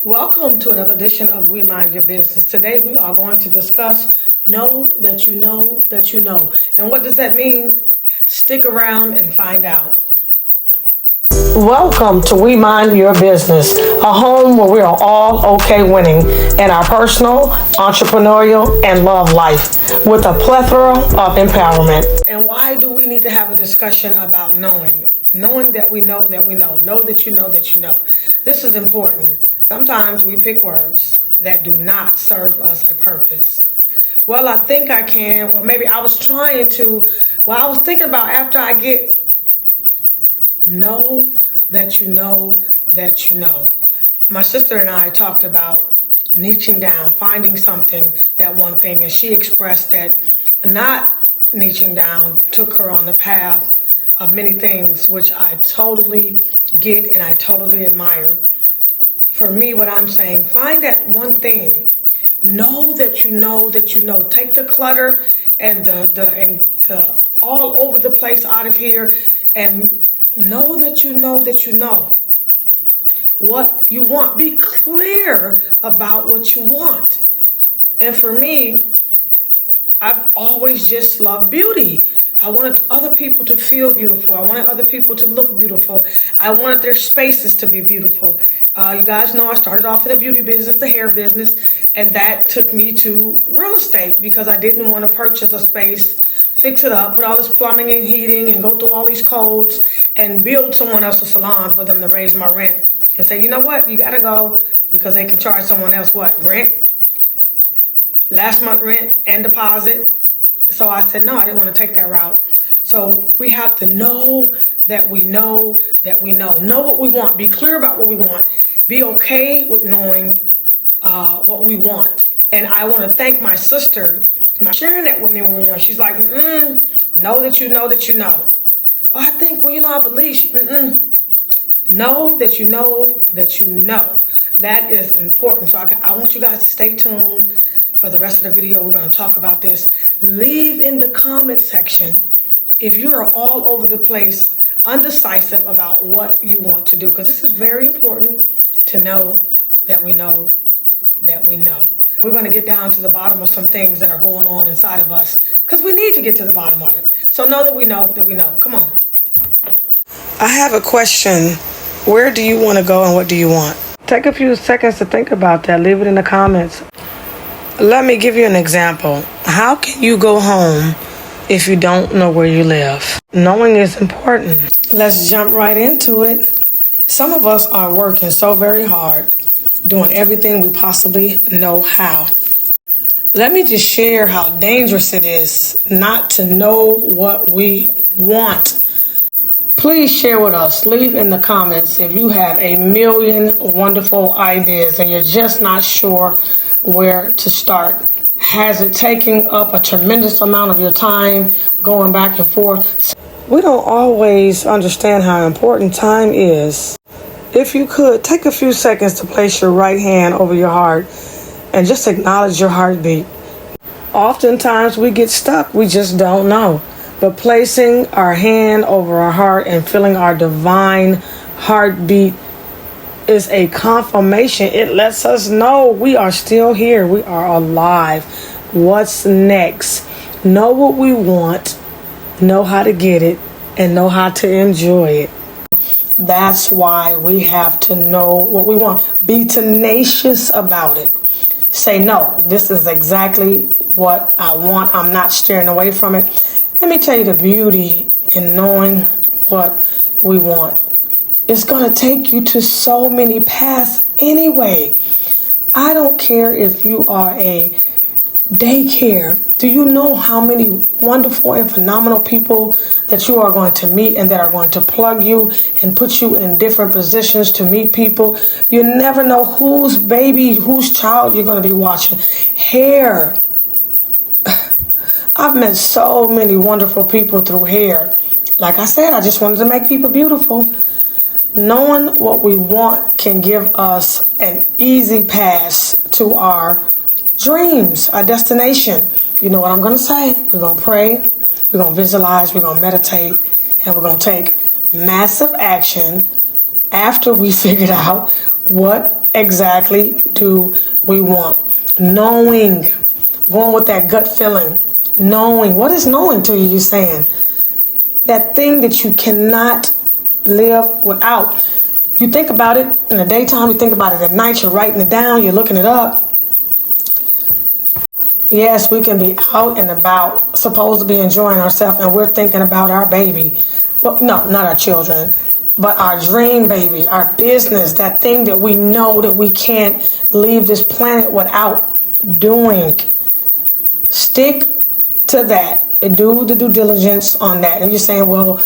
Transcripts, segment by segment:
Welcome to another edition of We Mind Your Business. Today we are going to discuss know that you know that you know. And what does that mean? Stick around and find out. Welcome to We Mind Your Business, a home where we are all okay winning in our personal, entrepreneurial, and love life with a plethora of empowerment. And why do we need to have a discussion about knowing? Knowing that we know that we know. Know that you know that you know. This is important. Sometimes we pick words that do not serve us a purpose. Well, I think I can. Well, maybe I was trying to. Well, I was thinking about after I get know that you know that you know. My sister and I talked about niching down, finding something, that one thing, and she expressed that not niching down took her on the path of many things, which I totally get and I totally admire. For me, what I'm saying, find that one thing. Know that you know that you know. Take the clutter and the all over the place out of here, and know that you know that you know what you want. Be clear about what you want. And for me, I've always just loved beauty. I wanted other people to feel beautiful. I wanted other people to look beautiful. I wanted their spaces to be beautiful. You guys know I started off in the beauty business, the hair business, and that took me to real estate because I didn't want to purchase a space, fix it up, put all this plumbing and heating and go through all these codes and build someone else a salon for them to raise my rent and say, you know what, you got to go because they can charge someone else what, rent? Last month rent and deposit. So I said, no, I didn't want to take that route. So we have to know that we know that we know. Know what we want. Be clear about what we want. Be okay with knowing what we want. And I want to thank my sister for sharing that with me when we were young. She's like, know that you know that you know. Oh, I think, well, I believe, know that you know that you know. That is important. So I want you guys to stay tuned. For the rest of the video, we're going to talk about this. Leave in the comment section if you're all over the place, undecisive about what you want to do, because this is very important to know that we know that we know. We're going to get down to the bottom of some things that are going on inside of us because we need to get to the bottom of it. So know that we know that we know. Come on. I have a question. Where do you want to go and what do you want? Take a few seconds to think about that. Leave it in the comments. Let me give you an example. How can you go home if you don't know where you live? Knowing is important. Let's jump right into it. Some of us are working so very hard, doing everything we possibly know how. Let me just share how dangerous it is not to know what we want. Please share with us. Leave in the comments if you have a million wonderful ideas and you're just not sure where to start. Has it taken up a tremendous amount of your time going back and forth? We don't always understand how important time is. If you could, take a few seconds to place your right hand over your heart and just acknowledge your heartbeat. Oftentimes we get stuck, we just don't know. But placing our hand over our heart and feeling our divine heartbeat is a confirmation. It lets us know we are still here. We are alive. What's next? Know what we want, know how to get it, and know how to enjoy it. That's why we have to know what we want. Be tenacious about it. Say, no, this is exactly what I want. I'm not steering away from it. Let me tell you the beauty in knowing what we want. It's going to take you to so many paths anyway. I don't care if you are a daycare. Do you know how many wonderful and phenomenal people that you are going to meet and that are going to plug you and put you in different positions to meet people? You never know whose baby, whose child you're going to be watching. Hair. I've met so many wonderful people through hair. Like I said, I just wanted to make people beautiful. Knowing what we want can give us an easy pass to our dreams, our destination. You know what I'm going to say? We're going to pray, we're going to visualize, we're going to meditate, and we're going to take massive action after we figured out what exactly do we want? Knowing, going with that gut feeling, knowing. What is knowing to you, you saying? That thing that you cannot live without. You think about it in the daytime, you think about it at night, you're writing it down, you're looking it up. Yes, we can be out and about, supposed to be enjoying ourselves, and we're thinking about our baby. Well, no, not our children, but our dream baby, our business, that thing that we know that we can't leave this planet without doing. Stick to that and do the due diligence on that. And you're saying, well,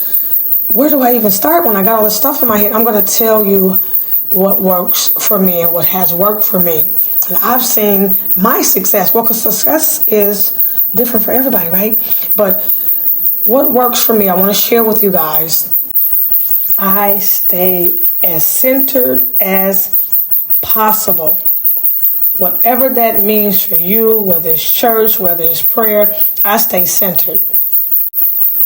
where do I even start when I got all this stuff in my head? I'm going to tell you what works for me and what has worked for me. And I've seen my success. Well, because success is different for everybody, right? But what works for me, I want to share with you guys. I stay as centered as possible. Whatever that means for you, whether it's church, whether it's prayer, I stay centered.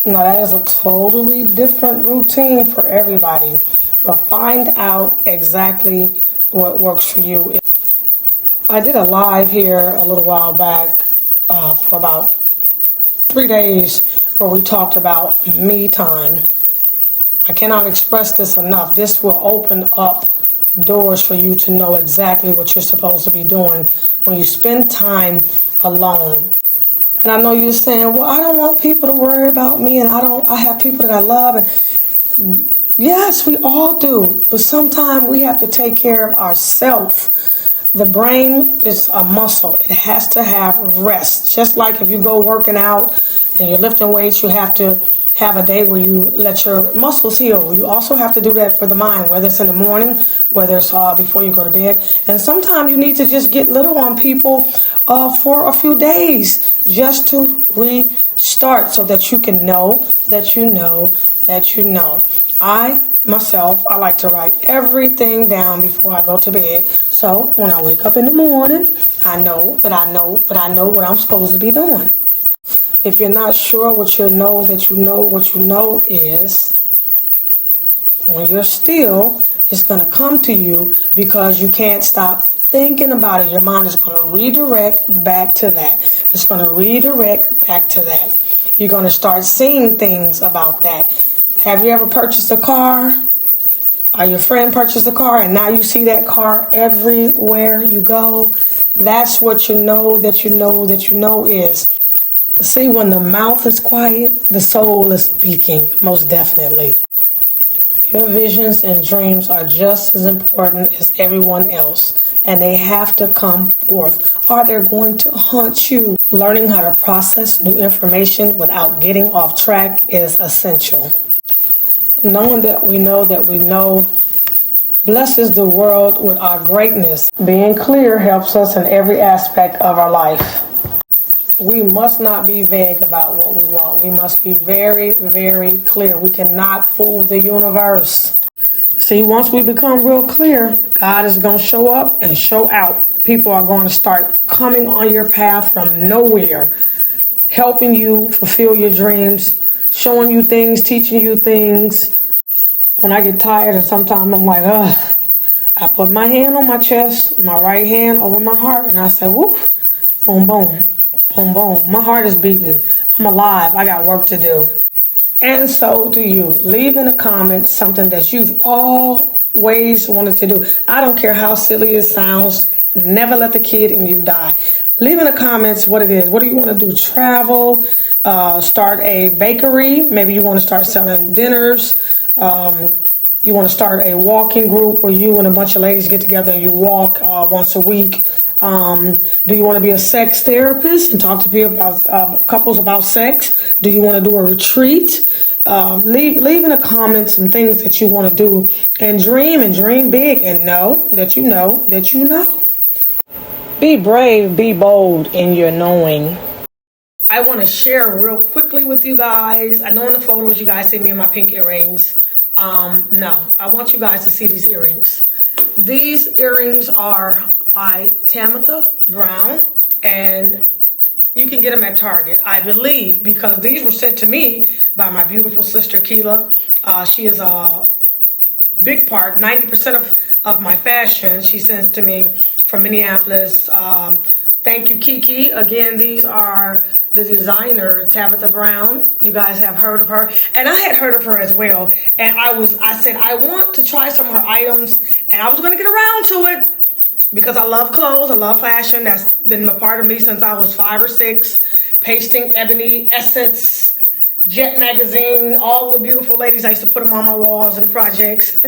Now, that is a totally different routine for everybody. But find out exactly what works for you. I did a live here a little while back for about 3 days where we talked about me time. I cannot express this enough. This will open up doors for you to know exactly what you're supposed to be doing when you spend time alone. And I know you're saying, well, I don't want people to worry about me, and I have people that I love. And yes, we all do. But sometimes we have to take care of ourselves. The brain is a muscle. It has to have rest. Just like if you go working out and you're lifting weights, you have to have a day where you let your muscles heal. You also have to do that for the mind, whether it's in the morning, whether it's before you go to bed. And sometimes you need to just get little on people for a few days just to restart so that you can know that you know that you know. I like to write everything down before I go to bed. So when I wake up in the morning, I know that I know what I'm supposed to be doing. If you're not sure what you know that you know what you know is, when you're still, it's going to come to you because you can't stop thinking about it. Your mind is going to redirect back to that. It's going to redirect back to that. You're going to start seeing things about that. Have you ever purchased a car? Or your friend purchased a car and now you see that car everywhere you go? That's what you know that you know that you know is. See, when the mouth is quiet, the soul is speaking, most definitely. Your visions and dreams are just as important as everyone else, and they have to come forth, or they're going to haunt you. Learning how to process new information without getting off track is essential. Knowing that we know blesses the world with our greatness. Being clear helps us in every aspect of our life. We must not be vague about what we want. We must be very, very clear. We cannot fool the universe. See, once we become real clear, God is going to show up and show out. People are going to start coming on your path from nowhere, helping you fulfill your dreams, showing you things, teaching you things. When I get tired and sometimes I'm like, ugh, I put my hand on my chest, my right hand over my heart, and I say, woof, boom, boom. Boom, boom. My heart is beating. I'm alive. I got work to do. And so do you. Leave in the comments something that you've always wanted to do. I don't care how silly it sounds. Never let the kid in you die. Leave in the comments what it is. What do you want to do? Travel? Start a bakery? Maybe you want to start selling dinners. You want to start a walking group where you and a bunch of ladies get together and you walk once a week. Do you want to be a sex therapist and talk to people about couples about sex? Do you want to do a retreat? Leave in the comments some things that you want to do and dream big and know that you know that you know. Be brave, be bold in your knowing. I want to share real quickly with you guys. I know in the photos you guys see me in my pink earrings. No, I want you guys to see these earrings. These earrings are by Tamitha Brown, and you can get them at Target, I believe, because these were sent to me by my beautiful sister Keela. She is a big part, 90% of my fashion she sends to me from Minneapolis. Thank you, Kiki. Again, these are the designer, Tabitha Brown. You guys have heard of her. And I had heard of her as well. And I said, I want to try some of her items. And I was going to get around to it because I love clothes. I love fashion. That's been a part of me since I was 5 or 6. Pasting, Ebony, Essence, Jet Magazine, all the beautiful ladies. I used to put them on my walls in the projects.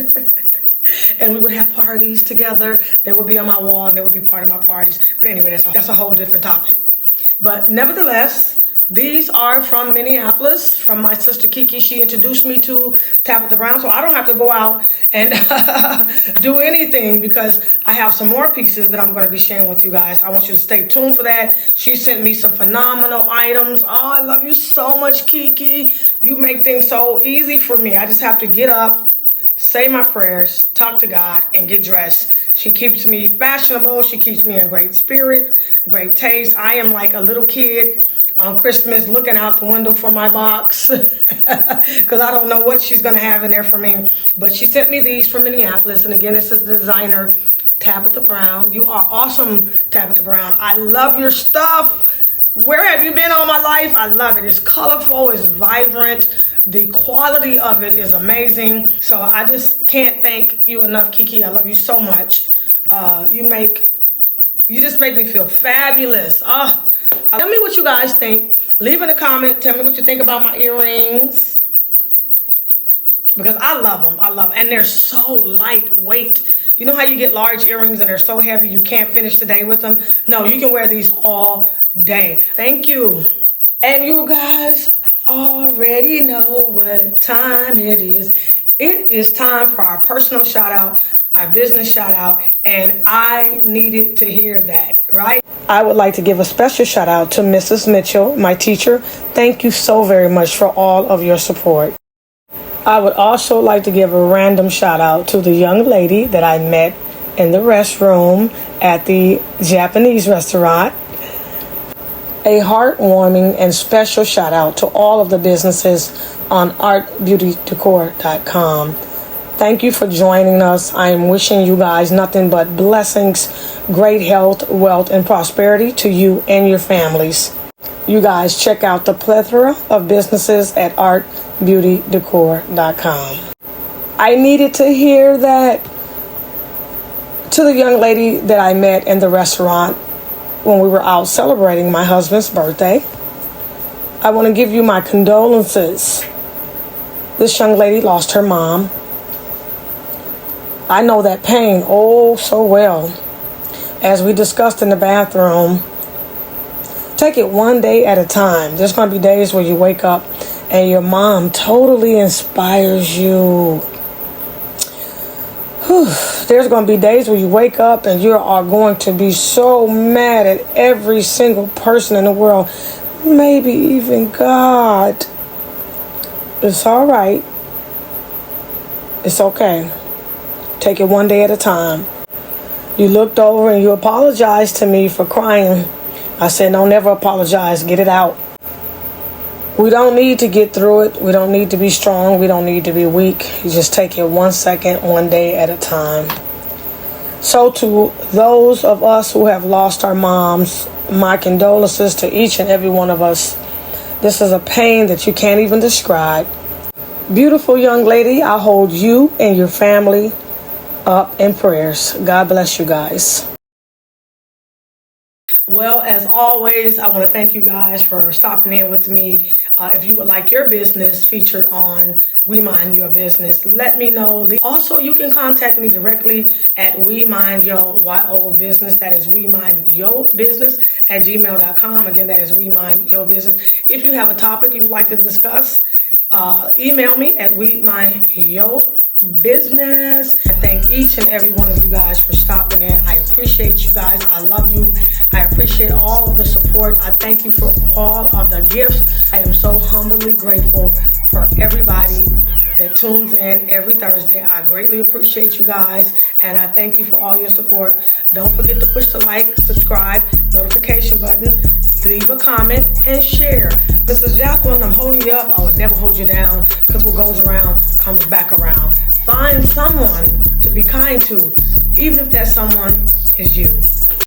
And we would have parties together. They would be on my wall and they would be part of my parties. But anyway, that's a whole different topic. But nevertheless, these are from Minneapolis, from my sister Kiki. She introduced me to Tabitha Brown, so I don't have to go out and do anything because I have some more pieces that I'm going to be sharing with you guys. I want you to stay tuned for that. She sent me some phenomenal items. Oh, I love you so much, Kiki. You make things so easy for me. I just have to get up, say my prayers, talk to God, and get dressed. She keeps me fashionable. She keeps me in great spirit, great taste. I am like a little kid on Christmas looking out the window for my box because I don't know what she's going to have in there for me. But she sent me these from Minneapolis. And again, this is the designer, Tabitha Brown. You are awesome, Tabitha Brown. I love your stuff. Where have you been all my life? I love it. It's colorful. It's vibrant. The quality of it is amazing. So I just can't thank you enough, Kiki. I love you so much. You just make me feel fabulous. Tell me what you guys think. Leave in a comment. Tell me what you think about my earrings. Because I love them. I love them. And they're so lightweight. You know how you get large earrings and they're so heavy you can't finish the day with them? No, you can wear these all day. Thank you. And you guys already know what time it is. It is time for our personal shout out, our business shout out, and I needed to hear that, right? I would like to give a special shout out to Mrs. Mitchell, my teacher. Thank you so very much for all of your support. I would also like to give a random shout out to the young lady that I met in the restroom at the Japanese restaurant. A heartwarming and special shout out to all of the businesses on artbeautydecor.com. Thank you for joining us. I am wishing you guys nothing but blessings, great health, wealth, and prosperity to you and your families. You guys check out the plethora of businesses at artbeautydecor.com. I needed to hear that. To the young lady that I met in the restaurant when we were out celebrating my husband's birthday, I want to give you my condolences. This young lady lost her mom. I know that pain oh so well. As we discussed in the bathroom, take it one day at a time. There's going to be days where you wake up and your mom totally inspires you. There's going to be days where you wake up and you are going to be so mad at every single person in the world, maybe even God. It's all right. It's okay. Take it one day at a time. You looked over and you apologized to me for crying. I said, don't never apologize. Get it out. We don't need to get through it. We don't need to be strong. We don't need to be weak. You just take it 1 second, one day at a time. So to those of us who have lost our moms, my condolences to each and every one of us. This is a pain that you can't even describe. Beautiful young lady, I hold you and your family up in prayers. God bless you guys. Well, as always, I want to thank you guys for stopping in with me. If you would like your business featured on We Mind Your Business, let me know. Also, you can contact me directly at WemindYobusiness. That is WemindYobusiness at gmail.com. Again, that is WemindYobusiness. If you have a topic you would like to discuss, email me at WemindYobusiness. I thank each and every one of you guys for stopping in. I appreciate you guys. I love you. I appreciate all of the support. I thank you for all of the gifts. I am so humbly grateful for everybody that tunes in every Thursday. I greatly appreciate you guys, and I thank you for all your support. Don't forget to push the like, subscribe, notification button, leave a comment, and share. Mrs. Jacqueline, I'm holding you up. I would never hold you down, because what goes around comes back around. Find someone to be kind to, even if that someone is you.